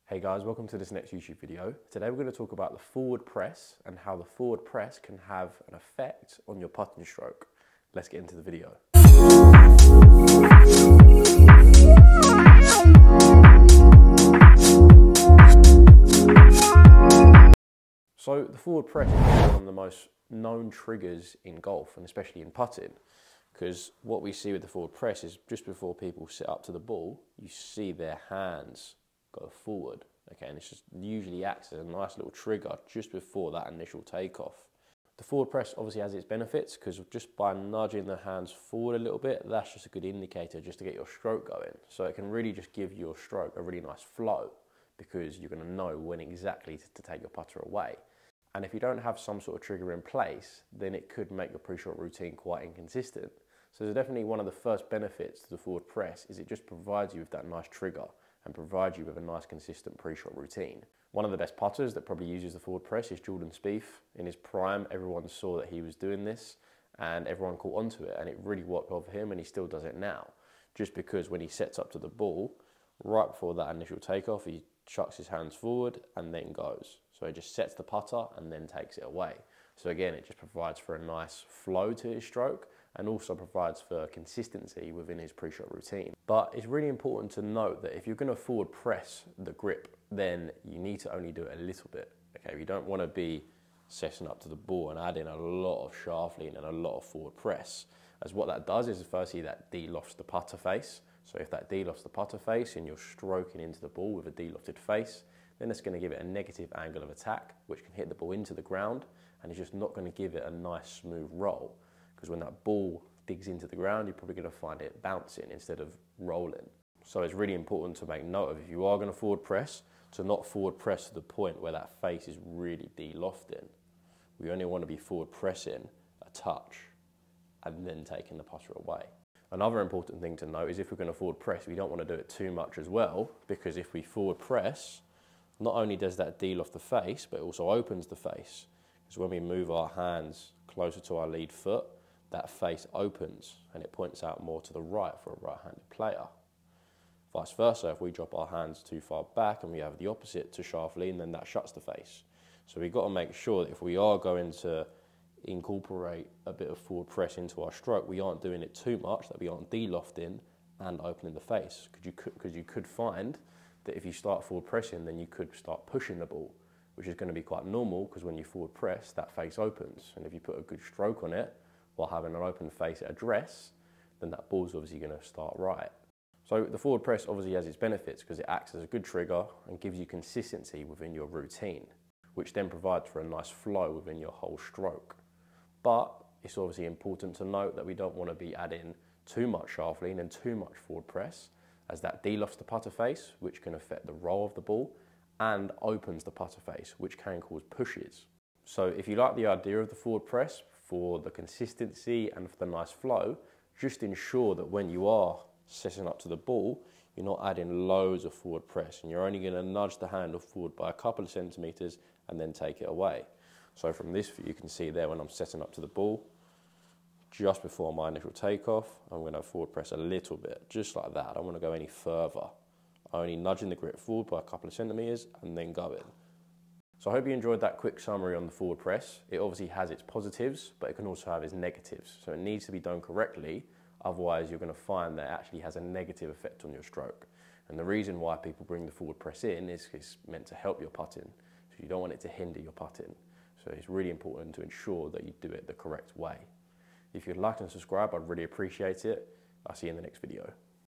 Hey guys, welcome to this next YouTube video. Today we're going to talk about the forward press and how the forward press can have an effect on your putting stroke. Let's get into the video. So the forward press is one of the most known triggers in golf and especially in putting, because what we see with the forward press is just before people sit up to the ball, you see their hands go forward, okay, and it just usually acts as a nice little trigger just before that initial takeoff. The forward press obviously has its benefits, because just by nudging the hands forward a little bit, that's just a good indicator just to get your stroke going. So it can really just give your stroke a really nice flow, because you're going to know when exactly to take your putter away. And if you don't have some sort of trigger in place, then it could make your pre-shot routine quite inconsistent. So there's definitely one of the first benefits to the forward press is it just provides you with that nice trigger and provides you with a nice consistent pre-shot routine. One of the best putters that probably uses the forward press is Jordan Spieth. In his prime, everyone saw that he was doing this and everyone caught onto it, and it really worked well for him, and he still does it now. Just because when he sets up to the ball, right before that initial takeoff, he chucks his hands forward and then goes. So he just sets the putter and then takes it away. So again, it just provides for a nice flow to his stroke and also provides for consistency within his pre-shot routine. But it's really important to note that if you're going to forward press the grip, then you need to only do it a little bit. Okay, you don't want to be setting up to the ball and adding a lot of shaft lean and a lot of forward press, as what that does is firstly that de-lofts the putter face. So if that de-lofts the putter face and you're stroking into the ball with a de-lofted face, then it's going to give it a negative angle of attack, which can hit the ball into the ground, and it's just not going to give it a nice smooth roll. Because when that ball digs into the ground, you're probably going to find it bouncing instead of rolling. So it's really important to make note of, if you are going to forward press, to not forward press to the point where that face is really de-lofting. We only want to be forward pressing a touch and then taking the putter away. Another important thing to note is if we're going to forward press, we don't want to do it too much as well, because if we forward press, not only does that de-loft the face, but it also opens the face. Because when we move our hands closer to our lead foot, that face opens and it points out more to the right for a right-handed player. Vice versa, if we drop our hands too far back and we have the opposite to shaft lean, then that shuts the face. So we've got to make sure that if we are going to incorporate a bit of forward press into our stroke, we aren't doing it too much, that we aren't de-lofting and opening the face. Because you could find that if you start forward pressing, then you could start pushing the ball, which is going to be quite normal, because when you forward press, that face opens. And if you put a good stroke on it, while having an open face at address, then that ball's obviously going to start right. So the forward press obviously has its benefits, because it acts as a good trigger and gives you consistency within your routine, which then provides for a nice flow within your whole stroke. But it's obviously important to note that we don't want to be adding too much shaft lean and too much forward press, as that de-lofts the putter face, which can affect the roll of the ball, and opens the putter face, which can cause pushes. So if you like the idea of the forward press for the consistency and for the nice flow, just ensure that when you are setting up to the ball, you're not adding loads of forward press, and you're only going to nudge the handle forward by a couple of centimeters and then take it away. So from this view, you can see there when I'm setting up to the ball, just before my initial takeoff, I'm going to forward press a little bit, just like that. I don't want to go any further. Only nudging the grip forward by a couple of centimeters and then going. So I hope you enjoyed that quick summary on the forward press. It obviously has its positives, but it can also have its negatives. So it needs to be done correctly, otherwise you're going to find that it actually has a negative effect on your stroke. And the reason why people bring the forward press in is it's meant to help your putting. So you don't want it to hinder your putting. So it's really important to ensure that you do it the correct way. If you'd like and subscribe, I'd really appreciate it. I'll see you in the next video.